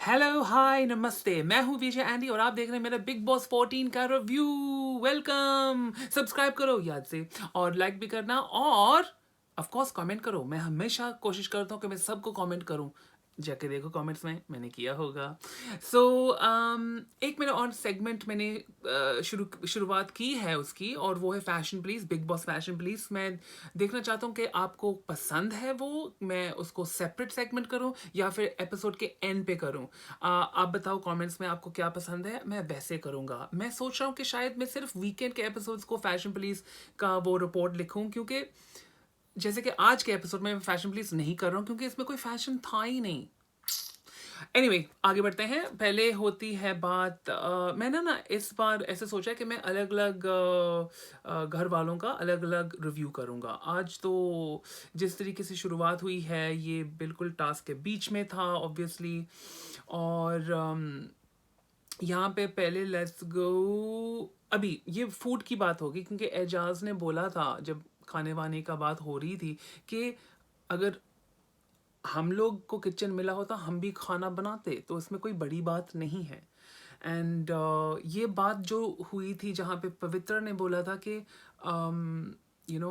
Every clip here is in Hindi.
हेलो हाय नमस्ते, मैं हूँ विजय एंडी और आप देख रहे हैं मेरा बिग बॉस 14 का रिव्यू। वेलकम। सब्सक्राइब करो याद से और लाइक भी करना और ऑफ कोर्स कमेंट करो। मैं हमेशा कोशिश करता हूँ कि मैं सबको कमेंट करूँ। जाके देखो कमेंट्स में, मैंने किया होगा। सो एक मेरा और सेगमेंट मैंने शुरुआत की है उसकी, और वो है fashion please, big boss fashion please. मैं देखना चाहता हूँ कि आपको पसंद है वो, मैं उसको सेपरेट सेगमेंट करूँ या फिर एपिसोड के एंड पे करूँ। आप बताओ कमेंट्स में आपको क्या पसंद है, मैं वैसे करूँगा। मैं सोच रहा हूँ कि शायद मैं सिर्फ वीकेंड के एपिसोड्स को फैशन पुलिस का वो रिपोर्ट लिखूँ, क्योंकि जैसे कि आज के एपिसोड में मैं फैशन पुलिस नहीं कर रहा हूँ क्योंकि इसमें कोई फैशन था ही नहीं। एनीवे आगे बढ़ते हैं। पहले होती है बात, मैंने ना इस बार ऐसे सोचा है कि मैं अलग अलग घर वालों का अलग अलग रिव्यू करूँगा। आज तो जिस तरीके से शुरुआत हुई है ये बिल्कुल टास्क के बीच में था ऑब्वियसली। और यहाँ पे पहले लेट्स गो, अभी ये फूड की बात होगी क्योंकि एजाज ने बोला था जब खाने वाने का बात हो रही थी कि अगर हम लोग को किचन मिला होता हम भी खाना बनाते, तो इसमें कोई बड़ी बात नहीं है। एंड ये बात जो हुई थी जहाँ पे पवित्र ने बोला था कि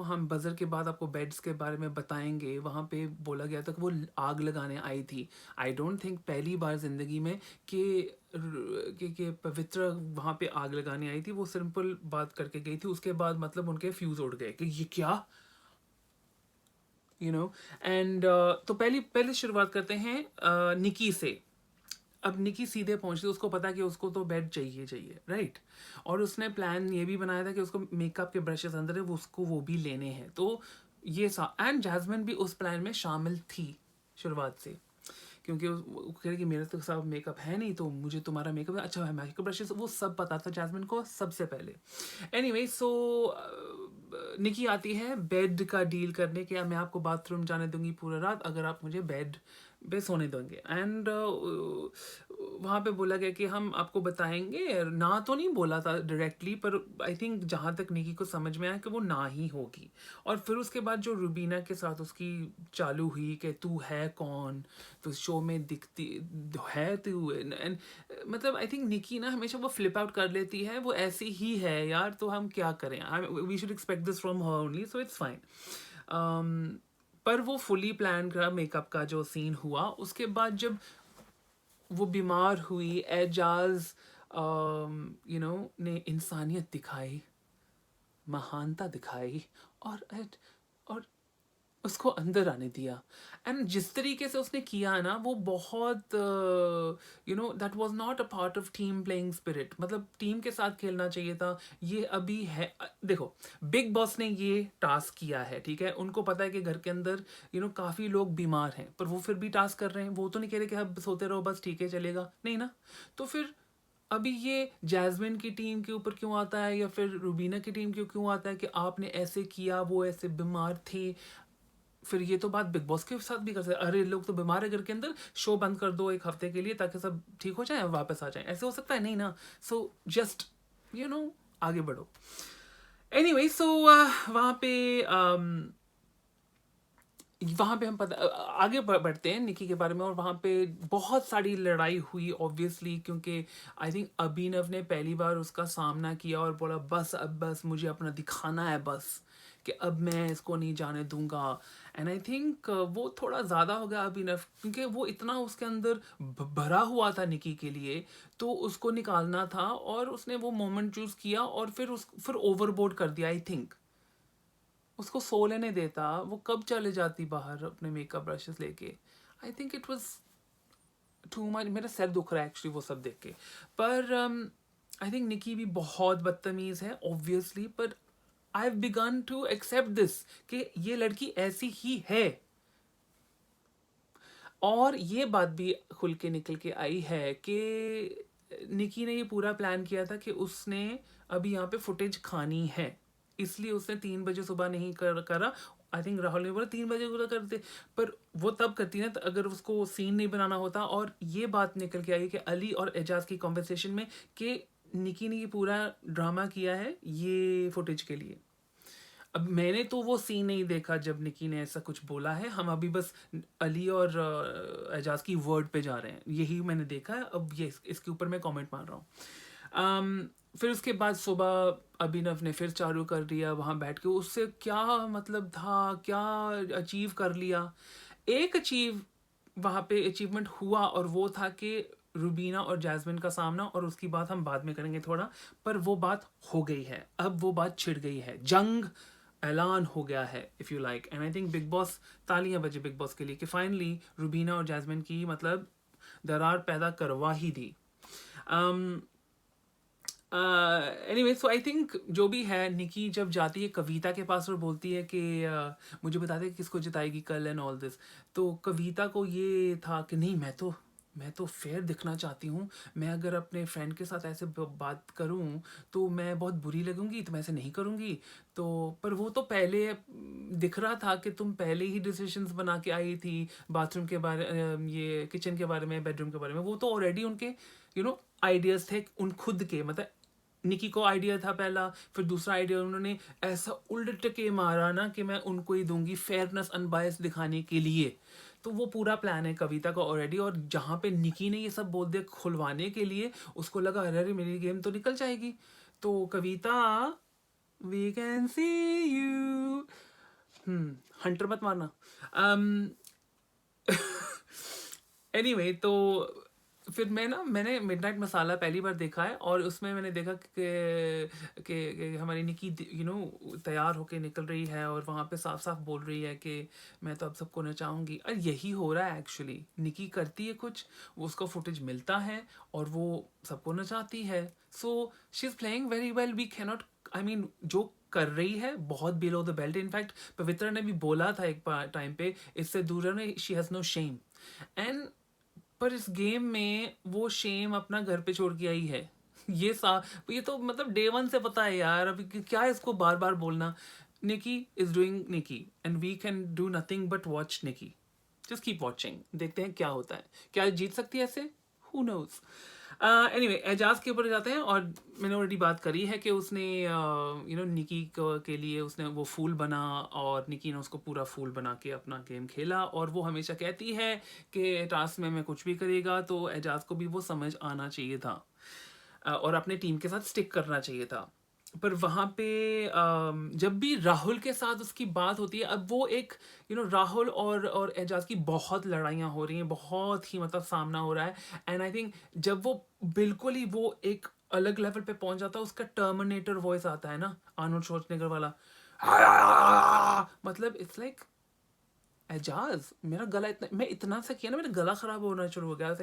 हम बजर के बाद आपको बेड्स के बारे में बताएंगे, वहाँ पे बोला गया था कि वो आग लगाने आई थी। आई डोंट थिंक पहली बार जिंदगी में कि पवित्र वहाँ पे आग लगाने आई थी। वो सिंपल बात करके गई थी, उसके बाद मतलब उनके फ्यूज उड़ गए कि ये क्या, एंड तो पहले शुरुआत करते हैं निकी से। अब निकी सीधे पहुंचती, उसको पता कि उसको तो बेड चाहिए चाहिए, राइट। और उसने प्लान ये भी बनाया था कि उसको मेकअप के ब्रशेस अंदर है, वो उसको वो भी लेने हैं। तो ये सा एंड जैस्मिन भी उस प्लान में शामिल थी शुरुआत से, क्योंकि वो कह रही कि मेरे तो सब मेकअप है नहीं, तो मुझे तुम्हारा मेकअप अच्छा है, मेकअप ब्रशेस, वो सब पता था जैस्मिन को सबसे पहले। एनीवे सो निकी आती है बेड का डील करने के, मैं आपको बाथरूम जाने दूंगी पूरा रात अगर आप मुझे बेड पे सोने देंगे। एंड वहाँ पे बोला गया कि हम आपको बताएंगे, ना तो नहीं बोला था डायरेक्टली, पर आई थिंक जहाँ तक निकी को समझ में आया कि वो ना ही होगी। और फिर उसके बाद जो रुबीना के साथ उसकी चालू हुई कि तू है कौन, तो शो में दिखती है तू, एंड मतलब आई थिंक निकी ना हमेशा वो फ्लिप आउट कर लेती है, वो ऐसी ही है यार, तो हम क्या करें, we should expect this from her only, so it's fine. पर वो फुली प्लान का मेकअप का जो सीन हुआ, उसके बाद जब वो बीमार हुई, एजाज ने इंसानियत दिखाई, महानता दिखाई, और और उसको अंदर आने दिया। एंड जिस तरीके से उसने किया ना, वो बहुत that was not a part of team playing spirit, मतलब टीम के साथ खेलना चाहिए था। ये अभी है, देखो बिग बॉस ने ये टास्क किया है, ठीक है, उनको पता है कि घर के अंदर काफ़ी लोग बीमार हैं, पर वो फिर भी टास्क कर रहे हैं। वो तो नहीं कह रहे कि आप सोते रहो बस, ठीक है चलेगा, नहीं ना। तो फिर अभी ये जैस्मिन की टीम के ऊपर क्यों आता है, या फिर रुबीना की टीम के क्यों आता है कि आपने ऐसे किया, वो ऐसे बीमार थे। फिर ये तो बात बिग बॉस के साथ भी कर सकते, अरे लोग तो बीमार है घर के अंदर, शो बंद कर दो एक हफ्ते के लिए ताकि सब ठीक हो जाए, वापस आ जाए, ऐसे हो सकता है, नहीं ना। सो जस्ट आगे बढ़ो। एनीवे सो वहाँ पे वहाँ पे हम आगे बढ़ते हैं निकी के बारे में, और वहाँ पे बहुत सारी लड़ाई हुई ऑब्वियसली, क्योंकि आई थिंक अभिनव ने पहली बार उसका सामना किया और बोला बस अब बस मुझे अपना दिखाना है बस, कि अब मैं इसको नहीं जाने दूंगा। एंड आई थिंक वो थोड़ा ज़्यादा हो गया अभिनव, क्योंकि वो इतना उसके अंदर भरा हुआ था निकी के लिए, तो उसको निकालना था और उसने वो मोमेंट चूज़ किया और फिर ओवरबोर्ड कर दिया। आई थिंक उसको सो लेने देता, वो कब चले जाती बाहर अपने मेकअप ब्रशेस लेके। I think it was too much, मेरा सर दुख रहा है एक्चुअली वो सब देख के। पर आई थिंक निकी भी बहुत बदतमीज़ है ऑब्वियसली, पर I have begin to accept this कि ये लड़की ऐसी ही है। और ये बात भी खुल के निकल के आई है कि निकी ने ये पूरा प्लान किया था कि उसने अभी यहाँ पे फुटेज खानी है, इसलिए उसने 3 बजे सुबह नहीं करा। आई थिंक राहुल ने बोला 3 बजे पूरा करते, पर वो तब करती ना अगर उसको सीन नहीं बनाना होता। और ये बात निकल के आई कि अली और एजाज की कॉन्वर्सेशन में कि निकी ने ये पूरा ड्रामा किया है ये फुटेज के लिए। अब मैंने तो वो सीन नहीं देखा जब निकी ने ऐसा कुछ बोला है, हम अभी बस अली और एजाज की वर्ड पे जा रहे हैं, यही मैंने देखा है। अब ये इसके ऊपर मैं कमेंट मार रहा हूँ। फिर उसके बाद सुबह अभिनव ने फिर चालू कर दिया वहाँ बैठ के, उससे क्या मतलब था, क्या अचीव कर लिया। एक अचीव वहाँ पे अचीवमेंट हुआ, और वो था कि रुबीना और जैस्मिन का सामना, और उसकी बात हम बाद में करेंगे थोड़ा, पर वो बात हो गई है, अब वो बात छिड़ गई है, जंग ऐलान हो गया है, if you like. And I think big boss, तालियां बजे बिग बॉस के लिए कि फाइनली रुबीना और जैस्मिन की मतलब दरार पैदा करवा ही दी। एनीवे, सो आई थिंक जो भी है, निकी जब जाती है कविता के पास और बोलती है कि मुझे बता दे किसको जिताएगी कल एंड ऑल दिस, तो कविता को ये था कि नहीं, मैं तो फेयर दिखना चाहती हूँ, मैं अगर अपने फ्रेंड के साथ ऐसे बात करूँ तो मैं बहुत बुरी लगूंगी, तो मैं ऐसे नहीं करूँगी। तो पर वो तो पहले दिख रहा था कि तुम पहले ही डिसीजंस बना के आई थी, बाथरूम के बारे ये किचन के बारे में, बेडरूम के बारे में, वो तो ऑलरेडी उनके आइडियाज थे उन खुद के, मतलब निकी को आइडिया था पहला, फिर दूसरा आइडिया उन्होंने ऐसा उल्ट के मारा ना कि मैं उनको ही दूंगी फेयरनेस अनबायस दिखाने के लिए। तो वो पूरा प्लान है कविता का ऑलरेडी, और जहाँ पे निकी ने ये सब बोल दिया खुलवाने के लिए, उसको लगा अरे अरे मेरी गेम तो निकल जाएगी। तो Kavita, we can see you, hunter मत मारना। एनीवे, तो फिर मैंने मिडनाइट मसाला पहली बार देखा है, और उसमें मैंने देखा कि हमारी निकी तैयार होके निकल रही है, और वहाँ पे साफ साफ बोल रही है कि मैं तो अब सबको नचाऊंगी। और यही हो रहा है एक्चुअली, निकी करती है कुछ, वो उसका फुटेज मिलता है और वो सबको नचाती है। So she is playing very well, we cannot, I mean जो कर रही है बहुत below the belt. In fact Pavitra ने भी बोला था एक टाइम पे, इससे दूर रहना, she has no shame. And पर इस गेम में वो शेम अपना घर पे छोड़ के आई है। ये तो मतलब डे वन से पता है यार, अभी क्या इसको बार बार बोलना। Nikki is doing Nikki, and we can do nothing but watch Nikki. Just keep watching, देखते हैं क्या होता है, क्या जीत सकती है ऐसे, हु नोज। एनीवे, एजाज के ऊपर जाते हैं, और मैंने ऑलरेडी बात करी है कि उसने निकी के लिए उसने वो फूल बना, और निकी ने उसको पूरा फूल बना के अपना गेम खेला, और वो हमेशा कहती है कि टास्क में मैं कुछ भी करेगा, तो एजाज को भी वो समझ आना चाहिए था, और अपने टीम के साथ स्टिक करना चाहिए था। पर वहाँ पे जब भी राहुल के साथ उसकी बात होती है, अब वो एक राहुल और एजाज की बहुत लड़ाइयाँ हो रही हैं, बहुत ही मतलब सामना हो रहा है। एंड आई थिंक जब वो बिल्कुल ही वो एक अलग लेवल पे पहुंच जाता है, उसका टर्मिनेटर वॉइस आता है ना, आर्नोल्ड श्वार्ज़नेगर वाला, मतलब इट्स लाइक एजाज, मेरा गला इतना, मैं इतना सा किया ना, मेरा गला खराब होना शुरू हो गया।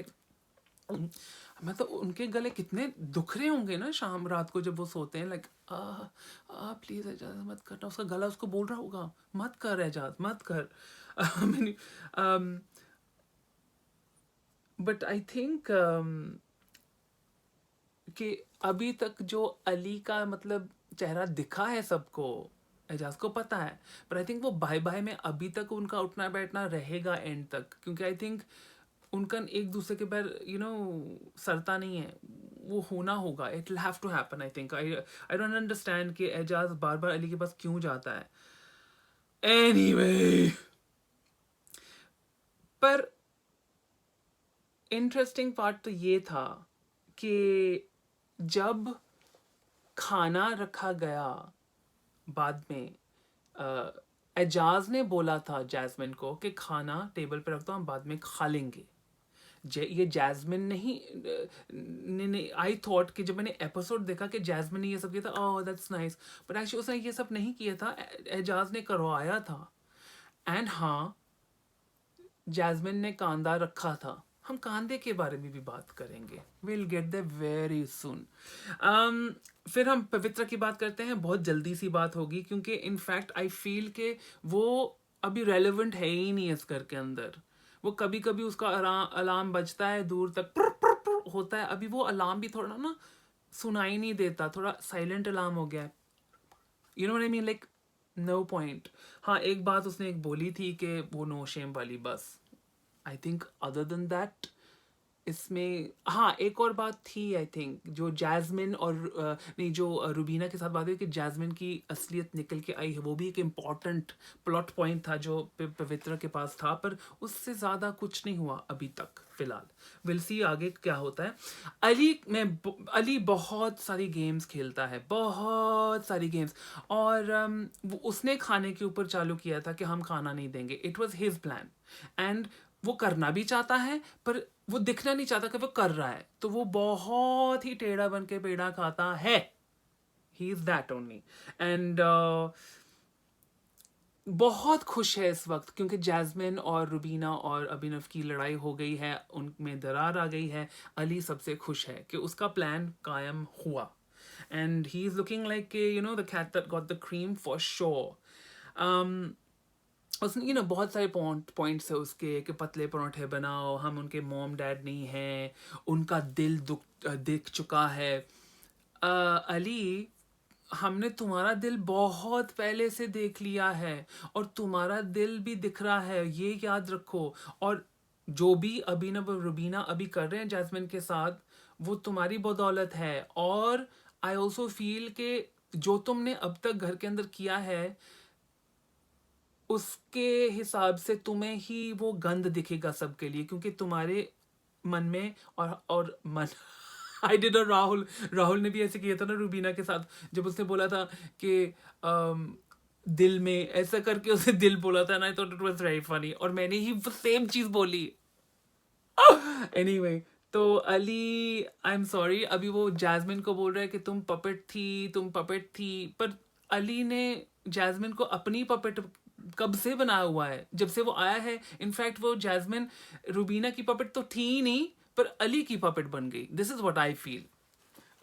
मैं तो उनके गले कितने दुख रहे होंगे ना शाम रात को जब वो सोते हैं, लाइक आ प्लीज एजाज मत करना, उसका गला उसको बोल रहा होगा मत कर एजाज मत कर। बट आई थिंक कि अभी तक जो अली का मतलब चेहरा दिखा है सबको, एजाज को पता है, पर आई थिंक वो बाय बाय में अभी तक उनका उठना बैठना रहेगा एंड तक, क्योंकि आई थिंक उनका एक दूसरे के पैर सरता नहीं है, वो होना होगा, it will have to happen. I think I don't understand कि एजाज बार बार अली के पास क्यों जाता है। एनीवे, पर इंटरेस्टिंग पार्ट तो ये था कि जब खाना रखा गया बाद में, एजाज ने बोला था जैस्मिन को कि खाना टेबल पे रख दो, हम बाद में खा लेंगे। ये जैस्मिन नहीं, आई थॉट कि जब मैंने एपिसोड देखा कि जैस्मिन ने ये सब किया था, oh that's nice, but actually उसने ये सब नहीं किया था, एजाज ने करवाया था। एंड हाँ, जैस्मिन ने कांदा रखा था, हम कांदे के बारे में भी बात करेंगे, will get the very soon. फिर हम पवित्रा की बात करते हैं, बहुत जल्दी सी बात होगी, क्योंकि इनफैक्ट आई फील के वो अभी रेलेवेंट है ही नहीं इस घर के अंदर। वो कभी कभी उसका अलार्म बजता है दूर तक, प्र, प्र, प्र, होता है, अभी वो अलार्म भी थोड़ा ना सुनाई नहीं देता, थोड़ा साइलेंट अलार्म हो गया है, you know what I mean, like no point. हाँ, एक बात उसने एक बोली थी कि वो नो शेम वाली, बस। I think other than that इसमें हाँ एक और बात थी आई थिंक, जो जैस्मिन और नहीं जो रुबीना के साथ बात हुई कि जैस्मिन की असलियत निकल के आई है, वो भी एक इम्पॉर्टेंट प्लॉट पॉइंट था जो पवित्रा के पास था, पर उससे ज़्यादा कुछ नहीं हुआ अभी तक फिलहाल। विल सी आगे क्या होता है। अली बहुत सारी गेम्स खेलता है, बहुत सारी गेम्स, और उसने खाने के ऊपर चालू किया था कि हम खाना नहीं देंगे, it was his plan, and वो करना भी चाहता है पर वो दिखना नहीं चाहता कि वो कर रहा है, तो वो बहुत ही टेढ़ा बन के पेड़ा खाता है। He is that only. And बहुत खुश है इस वक्त क्योंकि जैस्मिन और रुबीना और अभिनव की लड़ाई हो गई है, उनमें दरार आ गई है। अली सबसे खुश है कि उसका प्लान कायम हुआ, and he is looking like you know the cat that got the cream for sure. उसने बहुत सारे पॉइंट्स है उसके कि पतले पराठे बनाओ, हम उनके मॉम डैड नहीं हैं, उनका दिल दिख चुका है। अली, हमने तुम्हारा दिल बहुत पहले से देख लिया है और तुम्हारा दिल भी दिख रहा है, ये याद रखो। और जो भी अभिनव और रुबीना अभी कर रहे हैं जैस्मिन के साथ, वो तुम्हारी बदौलत है। और आई ऑल्सो फील के जो तुमने अब तक घर के अंदर किया है, उसके हिसाब से तुम्हें ही वो गंद दिखेगा सबके लिए, क्योंकि तुम्हारे मन में और मन आई डिड राहुल राहुल ने भी ऐसे किया था ना रूबीना के साथ, जब उसने बोला था कि दिल में ऐसा करके उसे दिल बोला था ना, I thought it was very funny, और मैंने ही वो सेम चीज बोली। एनीवे, तो अली, आई एम सॉरी, अभी वो जैस्मिन को बोल रहा है कि तुम पपेट थी, पर अली ने जैस्मिन को अपनी पपेट कब से बनाया हुआ है, जब से वो आया है। इनफैक्ट वो जैस्मिन रूबीना की पपेट तो थी ही नहीं, पर अली की पपेट बन गई। This is what I feel.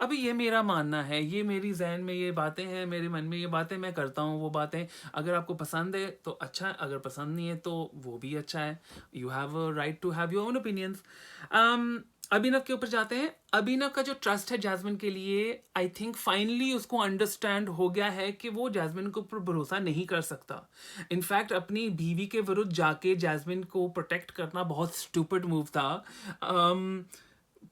अभी ये मेरा मानना है, ये मेरी जहन में ये बातें हैं, मेरे मन में ये बातें, मैं करता हूँ वो बातें। अगर आपको पसंद है तो अच्छा है, अगर पसंद नहीं है तो वो भी अच्छा है। You have a right to have your own opinions. Abhinav के ऊपर जाते हैं। अभिनव का जो ट्रस्ट है जैस्मिन के लिए, आई थिंक फाइनली उसको अंडरस्टैंड हो गया है कि वो जैस्मिन के ऊपर भरोसा नहीं कर सकता। इनफैक्ट अपनी बीवी के विरुद्ध जाके जैस्मिन को प्रोटेक्ट करना बहुत स्टूपिड मूव था।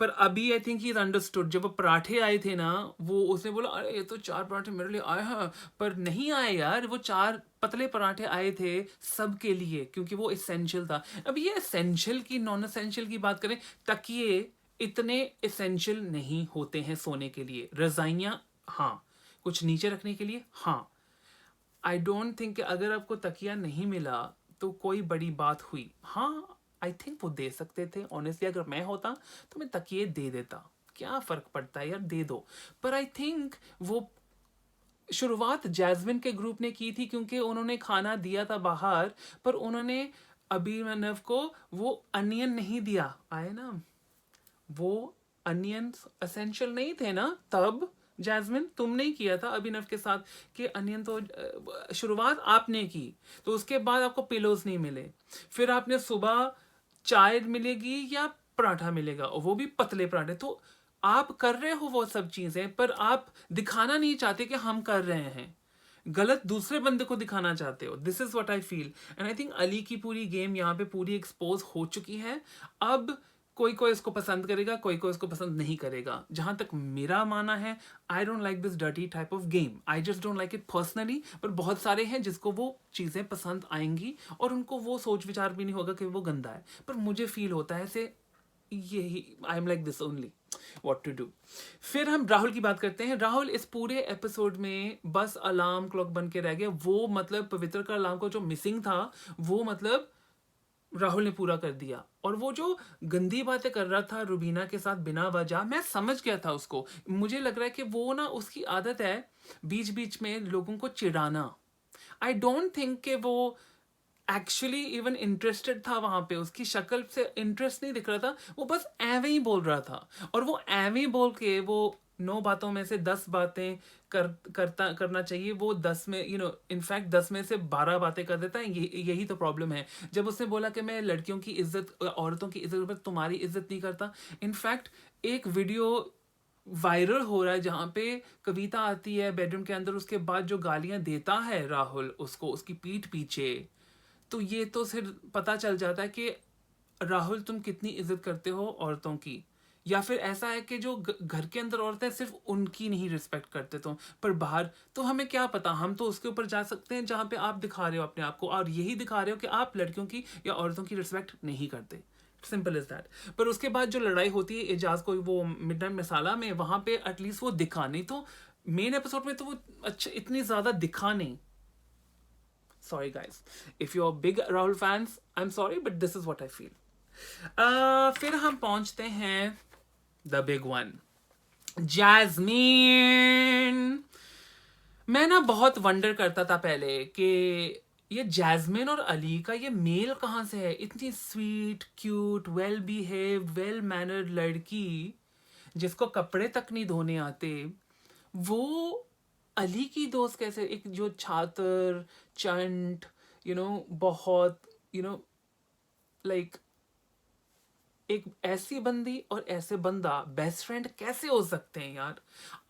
पर अभी I think he is understood. जब वो पराठे आए थे ना, वो उसने बोला अरे ये तो 4 पराठे मेरे लिए आए हैं, पर नहीं आए यार, वो 4 पतले पराठे आए थे सबके लिए, क्योंकि वो इसेंशियल था। अब ये इसेंशियल की नॉन इसेंशियल की बात करें, तकिए इतने इसेंशियल नहीं होते हैं सोने के लिए। रजाइयाँ हाँ, कुछ नीचे रखने के लिए हाँ। आई डोंट थिंक अगर आपको तकिया नहीं मिला तो कोई बड़ी बात हुई। हाँ, आई थिंक वो दे सकते थे। ऑनेस्टली अगर मैं होता तो मैं तकिए दे देता, क्या फ़र्क पड़ता है यार, दे दो। पर आई थिंक वो शुरुआत जैस्मिन के ग्रुप ने की थी, क्योंकि उन्होंने खाना दिया था बाहर, पर उन्होंने अभिनव को वो अनियन नहीं दिया। आए ना, वो अनियंस असेंशियल नहीं थे ना तब। जैस्मिन, तुमने ही किया था अभिनव के साथ कि अनियन तो शुरुआत आपने की, तो उसके बाद आपको पिलोज नहीं मिले। फिर आपने सुबह चाय मिलेगी या पराठा मिलेगा, और वो भी पतले पराठे। तो आप कर रहे हो वो सब चीजें, पर आप दिखाना नहीं चाहते कि हम कर रहे हैं। गलत दूसरे बंदे को दिखाना चाहते हो। This is what I feel, and I think Ali की पूरी गेम यहाँ पे पूरी एक्सपोज हो चुकी है। अब कोई कोई इसको पसंद करेगा, कोई कोई इसको पसंद नहीं करेगा। जहां तक मेरा मानना है, I don't like this dirty type of game, I just don't like it personally. पर बहुत सारे हैं जिसको वो चीज़ें पसंद आएंगी और उनको वो सोच विचार भी नहीं होगा कि वो गंदा है, पर मुझे फील होता है ऐसे, यही I am like this only, what to do. फिर हम राहुल की बात करते हैं। राहुल इस पूरे एपिसोड में बस अलार्म क्लॉक बन के रह गया। वो मतलब पवित्र का अलार्म को जो मिसिंग था, वो मतलब राहुल ने पूरा कर दिया। और वो जो गंदी बातें कर रहा था रुबीना के साथ बिना वजह, मैं समझ गया था उसको। मुझे लग रहा है कि वो ना, उसकी आदत है बीच बीच में लोगों को चिढ़ाना। आई डोंट थिंक कि वो एक्चुअली इवन इंटरेस्टेड था वहां पे। उसकी शक्ल से इंटरेस्ट नहीं दिख रहा था, वो बस एवे ही बोल रहा था। और वो एवे ही बोल के, वो 9 बातों में से 10 बातें करना चाहिए, वो 10 में इनफैक्ट 10 में से 12 बातें कर देता है। यही तो प्रॉब्लम है। जब उसने बोला कि मैं लड़कियों की इज्जत, औरतों की इज्जत पर तुम्हारी इज्जत नहीं करता। इनफैक्ट एक वीडियो वायरल हो रहा है जहाँ पे कविता आती है बेडरूम के अंदर, उसके बाद जो गालियां देता है राहुल उसको उसकी पीठ पीछे, तो ये तो फिर पता चल जाता है कि राहुल तुम कितनी इज्जत करते हो औरतों की, या फिर ऐसा है कि जो घर के अंदर औरतें सिर्फ उनकी नहीं रिस्पेक्ट करते तुम, पर बाहर तो हमें क्या पता, हम तो उसके ऊपर जा सकते हैं जहाँ पे आप दिखा रहे हो अपने आप को, और यही दिखा रहे हो कि आप लड़कियों की या औरतों की रिस्पेक्ट नहीं करते, सिंपल इज दैट। पर उसके बाद जो लड़ाई होती है एजाज को वो मिडनाइट मसाला में, वहां पे एटलीस्ट वो दिखा, नहीं तो मेन एपिसोड में तो वो अच्छा इतनी ज्यादा दिखा नहीं। Sorry, guys. If you're big Rahul fans, I'm sorry, but this is what I feel. फिर हम पहुंचते हैं द बिग वन, जैस्मीन। मैं ना बहुत वंडर करता था पहले कि ये जैस्मिन और अली का ये मेल कहाँ से है, इतनी sweet cute well behaved well mannered लड़की जिसको कपड़े तक नहीं धोने आते, वो अली की दोस्त कैसे, एक जो छात्र चंट बहुत लाइक एक ऐसी बंदी और ऐसे बंदा बेस्ट फ्रेंड कैसे हो सकते हैं यार।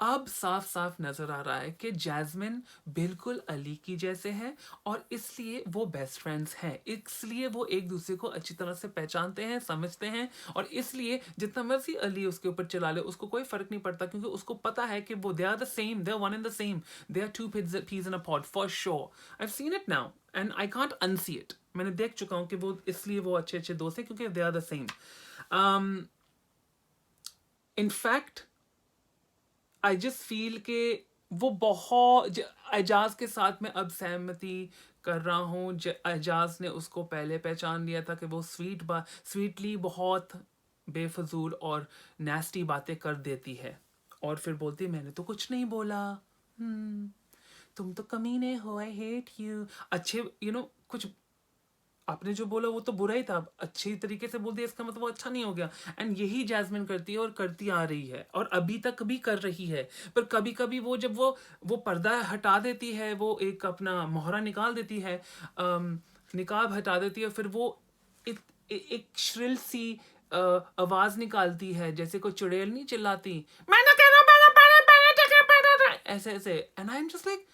अब साफ साफ नजर आ रहा है कि जैस्मिन बिल्कुल अली की जैसे हैं, और इसलिए वो बेस्ट फ्रेंड्स हैं, इसलिए वो एक दूसरे को अच्छी तरह से पहचानते हैं, समझते हैं, और इसलिए जितना मर्जी अली उसके ऊपर चला ले उसको कोई फर्क नहीं पड़ता, क्योंकि उसको पता है कि वो they are the same, they are one and the same, they are two peas in a pod for sure. I've seen it now and I can't unsee it. मैंने देख चुका हूँ कि वो इसलिए वो अच्छे अच्छे दोस्त हैं क्योंकि they are the same. In fact I just feel के वो बहुत एजाज के साथ में अब सहमति कर रहा हूँ। एजाज ने उसको पहले पहचान लिया था कि वो स्वीटली बहुत बेफजूल और नेस्टी बातें कर देती है, और फिर बोलती है मैंने तो कुछ नहीं बोला, तुम तो कमीने हो, आई हेट यू। अच्छे कुछ आपने जो बोला वो तो बुरा ही था, अच्छी तरीके से बोल दिया इसका मतलब वो अच्छा नहीं हो गया। एंड यही जैस्मिन करती है और करती आ रही है और अभी तक भी कर रही है। पर कभी कभी वो जब वो पर्दा हटा देती है, वो एक अपना मोहरा निकाल देती है, निकाब हटा देती है, फिर वो एक श्रिल सी आवाज निकालती है, जैसे कोई चुड़ैल नहीं चिल्लाती, मैं ना कह रहा ऐसे ऐसे। And I am just like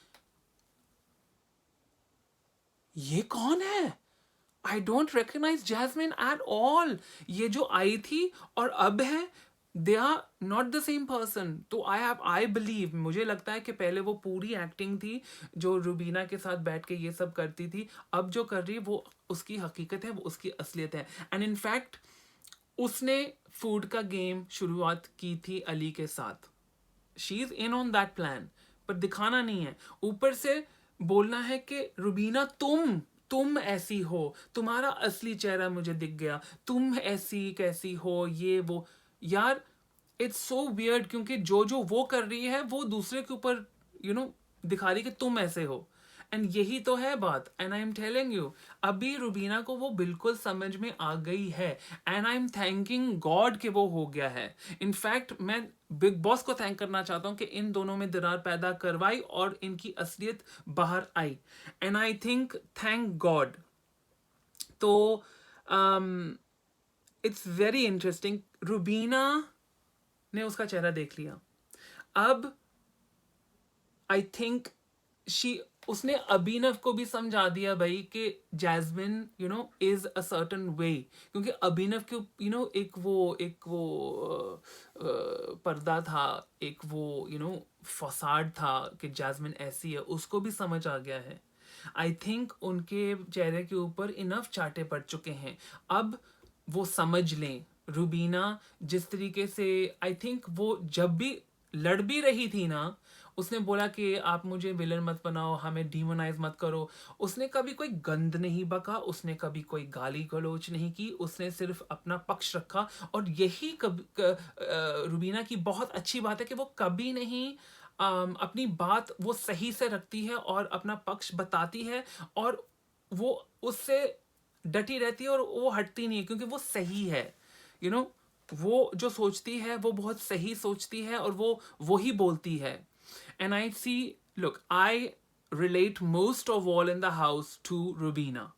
ये कौन है? I don't recognise Jasmin at all. ये जो आई थी और अब है, they are not the same person. तो आई बिलीव, मुझे लगता है कि पहले वो पूरी एक्टिंग थी जो रुबीना के साथ बैठ के ये सब करती थी, अब जो कर रही है वो उसकी हकीकत है, वो उसकी असलियत है। एंड इनफैक्ट उसने फूड का गेम शुरुआत की थी अली के साथ, she is in on that plan, पर दिखाना नहीं है, ऊपर से बोलना है कि रुबीना तुम ऐसी हो, तुम्हारा असली चेहरा मुझे दिख गया, तुम ऐसी कैसी हो, ये वो। यार इट्स सो वियर्ड, क्योंकि जो जो वो कर रही है वो दूसरे के ऊपर दिखा रही कि तुम ऐसे हो। एंड यही तो है बात। And I am telling you, अभी रुबीना को वो बिल्कुल समझ में आ गई है, and I M thanking God कि वो हो गया है। इनफैक्ट मैं बिग बॉस को थैंक करना चाहता हूँ कि इन दोनों में दरार पैदा करवाई और इनकी असलियत बाहर आई, and I think thank god. तो इट्स वेरी इंटरेस्टिंग, रुबीना ने उसका चेहरा देख लिया। अब आई थिंक उसने अभिनव को भी समझा दिया भाई कि Jasmin is a certain way, क्योंकि अभिनव के एक वो पर्दा था, एक वो फसाड था कि जैस्मिन ऐसी है, उसको भी समझ आ गया है। आई थिंक उनके चेहरे के ऊपर इनफ चाटे पड़ चुके हैं, अब वो समझ लें। रुबीना जिस तरीके से, आई थिंक वो जब भी लड़ भी रही थी ना, उसने बोला कि आप मुझे विलन मत बनाओ, हमें डीमोनाइज मत करो, उसने कभी कोई गंद नहीं बका, उसने कभी कोई गाली गलोच नहीं की, उसने सिर्फ अपना पक्ष रखा। और यही रुबीना की बहुत अच्छी बात है कि वो कभी नहीं अपनी बात वो सही से रखती है और अपना पक्ष बताती है, और वो उससे डटी रहती है और वो हटती नहीं है, क्योंकि वो सही है। वो जो सोचती है वो बहुत सही सोचती है और वो ही बोलती है। And I see, look, I relate most of all in the house to Rubina,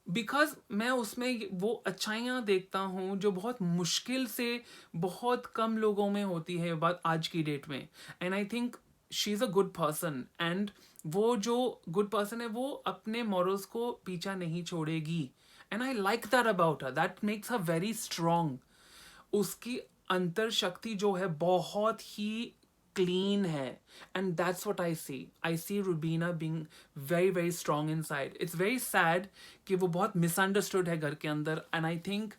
because मैं उसमें वो अच्छाइयाँ देखता हूँ जो बहुत मुश्किल से बहुत कम लोगों में होती है बात आज की डेट में। And I think she is a good person, and वो जो गुड पर्सन है वो अपने मॉरल्स को पीछा नहीं छोड़ेगी। And I like that about her, that makes her very strong. उसकी अंतर शक्ति जो है बहुत ही क्लीन है. And that's what I see Rubina being very very strong inside. It's very sad कि वो बहुत मिसअंडरस्टूड है घर के अंदर. एंड आई थिंक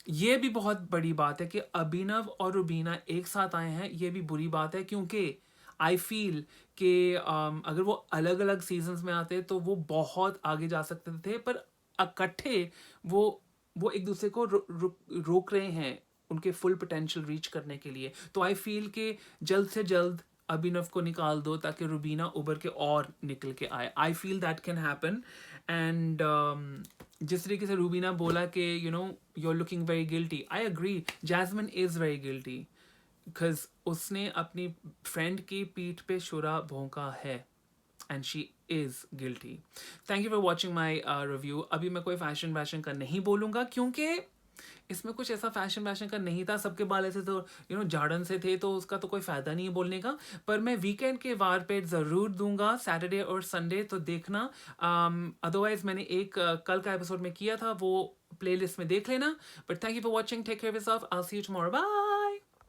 ये भी बहुत बड़ी बात है कि अभिनव और रुबीना एक साथ आए हैं. ये भी बुरी बात है क्योंकि आई फील कि अगर वो अलग अलग सीजन्स में आते तो वो बहुत आगे जा सकते थे. पर इकट्ठे वो एक दूसरे को रोक रहे हैं उनके फुल पोटेंशियल रीच करने के लिए. तो आई फील कि जल्द से जल्द अभिनव को निकाल दो ताकि रुबीना उभर के और निकल के आए. I feel that can happen. And जिस तरीके से रुबीना बोला कि you know you are looking very guilty, I agree. Jasmin is very guilty because उसने अपनी फ्रेंड की पीठ पे शुरा भोंका है. And she is guilty. Thank you for watching my review. अभी मैं कोई फैशन का नहीं बोलूँगा क्योंकि इसमें कुछ ऐसा फैशन का नहीं था. सबके बाल ऐसे तो झाड़न से थे, तो उसका तो कोई फ़ायदा नहीं है बोलने का. पर मैं वीकेंड के वार पे ज़रूर दूंगा, सैटरडे और संडे, तो देखना. अदरवाइज मैंने एक कल का एपिसोड में किया था, वो प्लेलिस्ट में देख लेना. But thank you for watching. Take care of yourself. I will see you tomorrow. Bye.